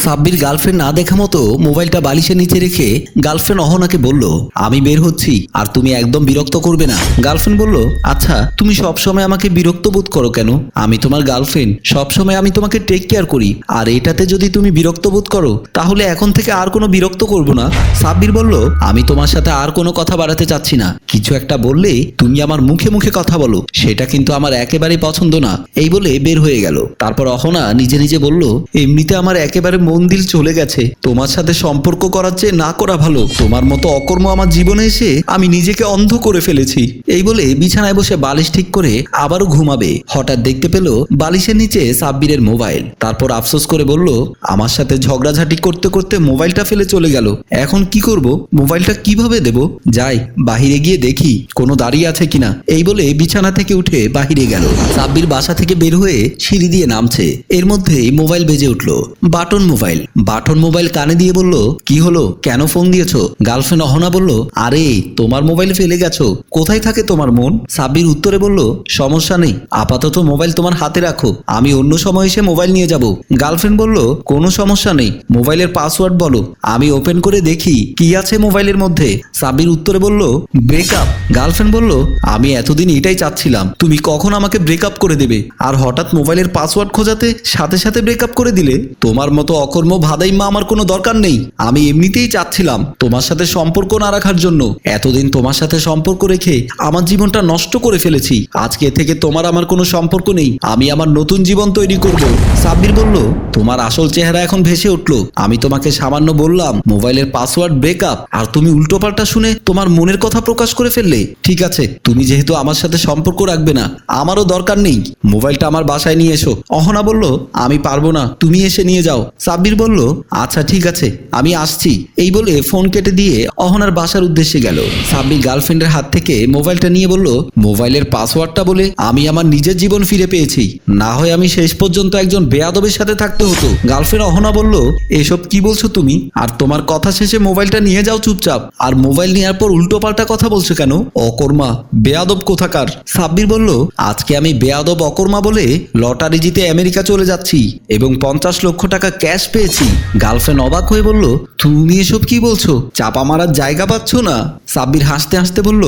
Sabbir girlfriend না দেখা মতো মোবাইলটা বালিশের নিচে রেখে গার্লফ্রেন্ড অহনাকে বলল, আমি বের হচ্ছি, আর তুমি একদম বিরক্ত করবে না। গার্লফ্রেন্ড বলল, আচ্ছা তুমি সবসময় আমাকে বিরক্ত বোধ করো কেন? আমি তোমার গার্লফ্রেন্ড, সবসময় আমি তোমাকে টেক কেয়ার করি, আর এটাতে যদি তুমি বিরক্ত বোধ করো তাহলে এখন থেকে আর কোনো বিরক্ত করব না। সাব্বির বলল, আমি তোমার সাথে আর কোনো কথা বাড়াতে চাচ্ছি না, কিছু একটা বললে তুমি আমার মুখে মুখে কথা বলো, সেটা কিন্তু আমার একেবারেই পছন্দ না। এই বলে বের হয়ে গেল। তারপর অহনা নিজে নিজে বলল, এমনিতে আমার একেবারে মন দিল চলে গেছে, তোমার সাথে সম্পর্ক করার চেয়ে না করা ভালো। তোমার মতো অকর্ম আমার জীবনে এসে আমি নিজেকে অন্ধ করে ফেলেছি। এই বলে বিছানায় বসে বালিশ ঠিক করে আবারও ঘুমাবে। হঠাৎ দেখতে পেল বালিশের নিচে সাব্বিরের মোবাইল। তারপর আফসোস করে বলল, আমার সাথে ঝগড়াঝাটি করতে করতে মোবাইলটা ফেলে চলে গেল, এখন কি করব? মোবাইলটা কিভাবে দেব? যাই বাহিরে গিয়ে দেখি কোনো দাঁড়িয়ে আছে কিনা। এই বলে বিছানা থেকে উঠে বাহিরে গেল। সাব্বির বাসা থেকে বের হয়ে সিঁড়ি দিয়ে নামছে। এর মধ্যেই মোবাইল বেজে উঠল। বাটন মোবাইল কানে দিয়ে বলল, কি হলো, কেন ফোন দিয়েছো? গার্লফ্রেন্ড অহনা বলল, আরে তোমার মোবাইল ফেলে গেছো, কোথায় থাকে তোমার মন? সাব্বির উত্তরে বলল, সমস্যা নেই, আপাতত মোবাইল তোমার হাতে রাখো, আমি অন্য সময় এসে মোবাইল নিয়ে যাব। গার্লফ্রেন্ড বলল, কোনো সমস্যা নেই, মোবাইলের পাসওয়ার্ড বলো, আমি ওপেন করে দেখি কি আছে মোবাইলের মধ্যে। সাব্বির উত্তরে বলল, ব্রেকআপ। গার্লফ্রেন্ড বলল, আমি এতদিন এটাই চাচ্ছিলাম, তুমি কখন আমাকে ব্রেকআপ করে দেবে, আর হঠাৎ মোবাইলের পাসওয়ার্ড খোঁজাতে সাথে সাথে ব্রেকআপ করে দিলে। তোমার মতো অকর্ম ভাদাইমা আমার কোনো দরকার নেই, আমি এমনিতেই চাচ্ছিলাম তোমার সাথে সম্পর্ক না রাখার জন্য। এতদিন তোমার সাথে সম্পর্ক রেখে আমার জীবনটা নষ্ট করে ফেলেছি, আজকে থেকে তোমার আমার কোনো সম্পর্ক নেই, আমি আমার নতুন জীবন তৈরি করব। সাব্বির বলল, তোমার আসল চেহারা এখন ভেসে উঠলো, আমি তোমাকে সামান্য বললাম মোবাইলের পাসওয়ার্ড ব্রেকআপ, আর তুমি উল্টোপাল্টা শুনে তোমার মনের কথা প্রকাশ করে ফেললে। ঠিক আছে, তুমি যেহেতু আমার সাথে সম্পর্ক রাখবে না, আমারও দরকার নেই, মোবাইলটা আমার বাসায় নিয়ে এসো। অহনা বলল, আমি পারবো না, তুমি এসে নিয়ে যাও। সাব্বির বলল, আচ্ছা ঠিক আছে, আমি আসছি। এই বলে ফোন কেটে দিয়ে অহনার বাসার উদ্দেশ্যে গেল। সাব্বির গার্লফ্রেন্ডের হাত থেকে মোবাইলটা নিয়ে বলল, মোবাইলের পাসওয়ার্ডটা বলে আমি আমার নিজের জীবন ফিরে পেয়েছি, না হয় আমি শেষ পর্যন্ত একজন বেয়াদবের সাথে থাকতে হতো। গার্লফ্রেন্ড অহনা বলল, এসব কি বলছো তুমি? আর তোমার কথা শেষে মোবাইলটা নিয়ে যাও চুপচাপ, আর মোবাইল নেওয়ার পর উল্টো পাল্টা কথা বলছো কেন? অকর্মা, বেয়াদব কোথাকার। সাব্বির বলল, আজকে আমি বেয়াদব অকর্মা বলে লটারি জিতে আমেরিকা চলে যাচ্ছি এবং 50 লক্ষ টাকা ক্যাশ পেয়েছি। গার্লফ্রেন্ড অবাক হয়ে বলল, তুমি এসব কি বলছো? চাপা মারার জায়গা পাচ্ছ না? সাব্বির হাসতে হাসতে বলল,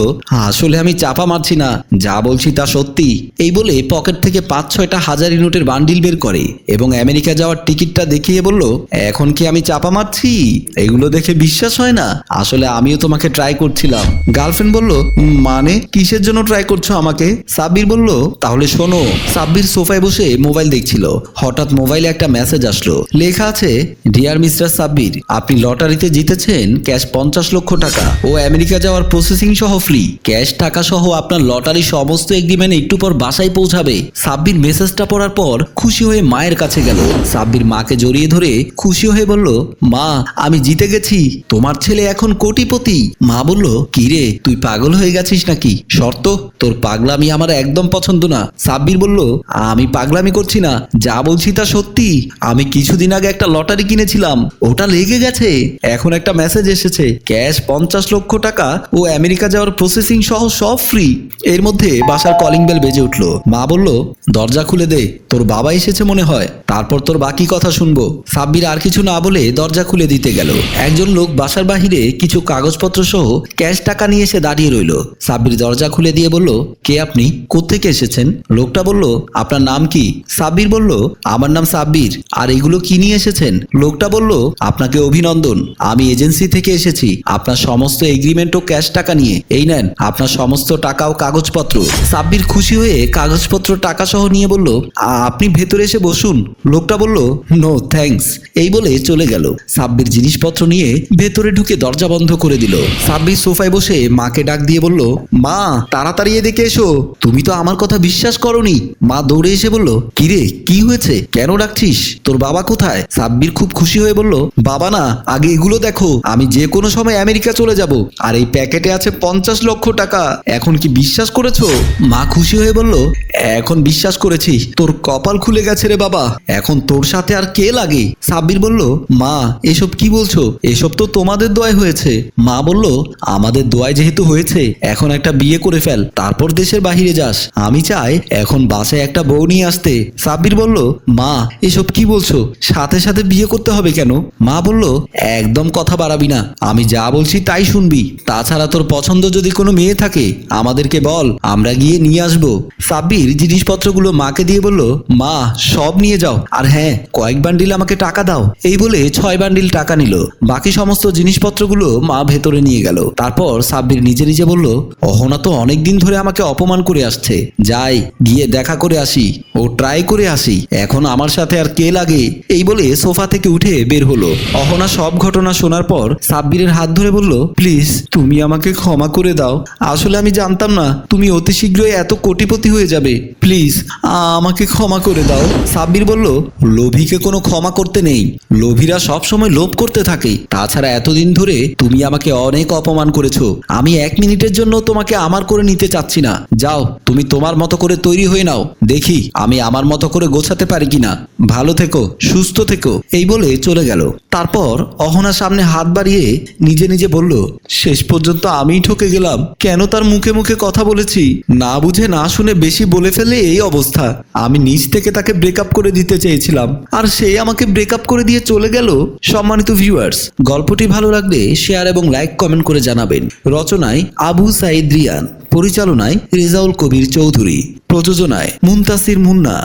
আসলে আমি চাপা মারছি না, যা বলছি তা সত্যি। এই বলে পকেট থেকে 5-6টা হাজারি নোটের বান্ডিল বের করে এবং আমেরিকা যাওয়ার টিকিটটা দেখিয়ে বলল, এখন কি আমি চাপা মারছি? এগুলো দেখে বিশ্বাস হয় না, আসলে আমিও তোমাকে ট্রাই করছিলাম। গার্লফ্রেন্ড বলল, মানে কিসের জন্য ট্রাই করছো আমাকে? সাব্বির বলল, তাহলে শোনো। সাব্বির সোফায় বসে মোবাইল দেখছিল। হঠাৎ মোবাইলে একটা মেসেজ আসলো, লেখা আছে, ডিয়ার মিস্টার সাব্বির, আপনি লটারিতে জিতেছেন ক্যাশ 50 লক্ষ টাকা ও আমেরিকা যাওয়ার প্রসেসিং সহ ফ্রি। ক্যাশ টাকা সহ আপনার লটারি সমস্ত এগ্রিমেন্ট একটু পর বাসায় পৌঁছাবে। সাব্বির মেসেজটা পড়ার পর খুশি হয়ে মায়ের কাছে গেল। সাব্বির মাকে জড়িয়ে ধরে খুশি হয়ে বলল, মা আমি জিতে গেছি, তোমার ছেলে এখন কোটিপতি। মা বলল, কি রে তুই পাগল হয়ে গেছিস নাকি? শর্ত, তোর পাগলামি আমার একদম পছন্দ না। সাব্বির বলল, আমি পাগলামি করছি না, যা বলছি তা সত্যি, আমি কিছুদিন আগে একটা লটারি কিনেছিলাম, ওটা লেগে গেছে, এখন একটা মেসেজ এসেছে, ক্যাশ 50 লক্ষ টাকা ও আমেরিকা যাওয়ার প্রসেসিং সহ সব ফ্রি। এর মধ্যে বাসার কলিং বেল বেজে উঠলো। মা বলল, দরজা খুলে দে, তোর বাবা এসেছে মনে হয়, তারপর তোর বাকি কথা শুনবো। সাব্বির আর কিছু না বলে দরজা খুলে দিতে গেল। একজন লোক বাসার বাহিরে কিছু কাগজপত্র সহ ক্যাশ টাকা নিয়ে এসে দাঁড়িয়ে রইল। সাব্বির দরজা খুলে দিয়ে বলল, কে আপনি, কোত্থেকে এসেছেন? লোকটা বলল, আপনার নাম কি? সাব্বির বলল, আমার নাম সাব্বির। আর এগুলো কি নিয়ে এসেছেন? লোকটা বলল, আপনাকে অভিনন্দন, আমি এজেন্সি থেকে এসেছি আপনার সমস্ত এগ্রিমেন্ট ও ক্যাশ টাকা নিয়ে, এই নেন আপনার সমস্ত টাকা ও কাগজপত্র। সাব্বির খুশি হয়ে কাগজপত্র টাকা সহ নিয়ে বলল, আপনি ভেতরে এসে বসুন। লোকটা বলল, নো থ্যাঙ্কস। এই বলে চলে গেল। সাব্বির জিনিসপত্র নিয়ে ভেতরে ঢুকে দরজা বন্ধ করে দিল। সাব্বির সোফায় বসে মাকে ডাক দিয়ে বলল, মা তাড়াতাড়ি এদিকে এসো, তুমি তো আমার কথা বিশ্বাস করনি। মা দৌড়ে এসে বলল, কিরে কি হয়েছে, কেন ডাকছিস, তোর বাবা কোথায়? সাব্বির খুব খুশি হয়ে বলল, বাবা না, আগে এগুলো দেখো, আমি যে কোনো সময় আমেরিকা চলে যাব, আর এই প্যাকেটে আছে 50 লক্ষ টাকা। এখন কি বিশ্বাস করেছো? মা খুশি হয়ে বলল, এখন বিশ্বাস করেছি। তোর কপাল খুলে গেছে রে বাবা, এখন তোর সাথে আর কে লাগে? সাব্বির বলল, মা এসব কি বলছো? এসব তো তোমাদের দোয়ায় হয়েছে। মা বলল, আমাদের দোয়ায় যেহেতু হয়েছে, এখন একটা বিয়ে করে ফেল, তারপর দেশের বাহিরে যাস। আমি চাই এখন বাসায় একটা বউ নিয়ে আসতে। সাব্বির বলল, মা এসব কি বলছো? সাথে সাথে বিয়ে করতে হবে কেন? মা বলল, একদম কথা বাড়াবি না, আমি যা বলছি তাই শুনবি। তাছাড়া তোর পছন্দ যদি কোনো মেয়ে থাকে আমাদেরকে বল, আমরা গিয়ে নিয়ে আসবো। সাব্বির জিনিসপত্রগুলো মাকে দিয়ে বলল, মা সব নিয়ে যাও, আর হ্যাঁ কয়েক বান্ডিল আমাকে টাকা দাও। এই বলে 6 বান্ডিল টাকা নিল। বাকি সমস্ত জিনিসপত্রগুলো মা ভেতরে নিয়ে গেল। তারপর সাব্বির নিজে নিজে বলল, অহনা তো অনেকদিন ধরে আমাকে অপমান করে আসছে, যাই গিয়ে দেখা করে আসি, ও ট্রাই করে আসি, এখন আমার সাথে আর কে লাগে। এই বলে সোফা থেকে উঠে বের হলো। অহনা সব ঘটনা শোনার পর সাব্বিরের হাত ধরে বলল, প্লিজ তুমি আমাকে ক্ষমা করে দাও, আসলে আমি জানতাম না তুমি অতি শীঘ্রই এত কোটিপতি হয়ে যাবে, প্লিজ আমাকে ক্ষমা করে দাও। সাব্বির বলল, লোভীকে কোনো ক্ষমা করতে নেই, লোভীরা সব সময় লোভ করতে থাকে। তাছাড়া এতদিন ধরে তুমি আমাকে অনেক অপমান করেছো, আমি 1 মিনিটের জন্য তোমাকে আমার করে নিতে চাচ্ছি না। যাও তুমি তোমার মতো করে তৈরি হয়ে নাও, দেখি আমি আমার মতো করে গোছাতে পারি কিনা। ভালো থেকো, সুস্থ থেকো। এই বলে চলে গেল। তারপর অহনার সামনে হাত বাড়িয়ে নিজে নিজে বলল, শেষ পর্যন্ত আমিই ঠকে গেলাম। কেন তার মুখে মুখে কথা বলেছি, না বুঝে না শুনে বেশি বলে ফেলে এই অবস্থা। আমি নিজ থেকে তাকে ব্রেকআপ করে দিতে চেয়েছিলাম, আর সে আমাকে ব্রেকআপ করে দিয়ে চলে গেল। সম্মানিত ভিউয়ার্স, গল্পটি ভালো লাগলে শেয়ার এবং লাইক কমেন্ট করে জানাবেন। রচনায় আবু সাইদ রিয়ান, পরিচালনায় রেজাউল কবির চৌধুরী, প্রযোজনায় মুনতাসির মুন্না।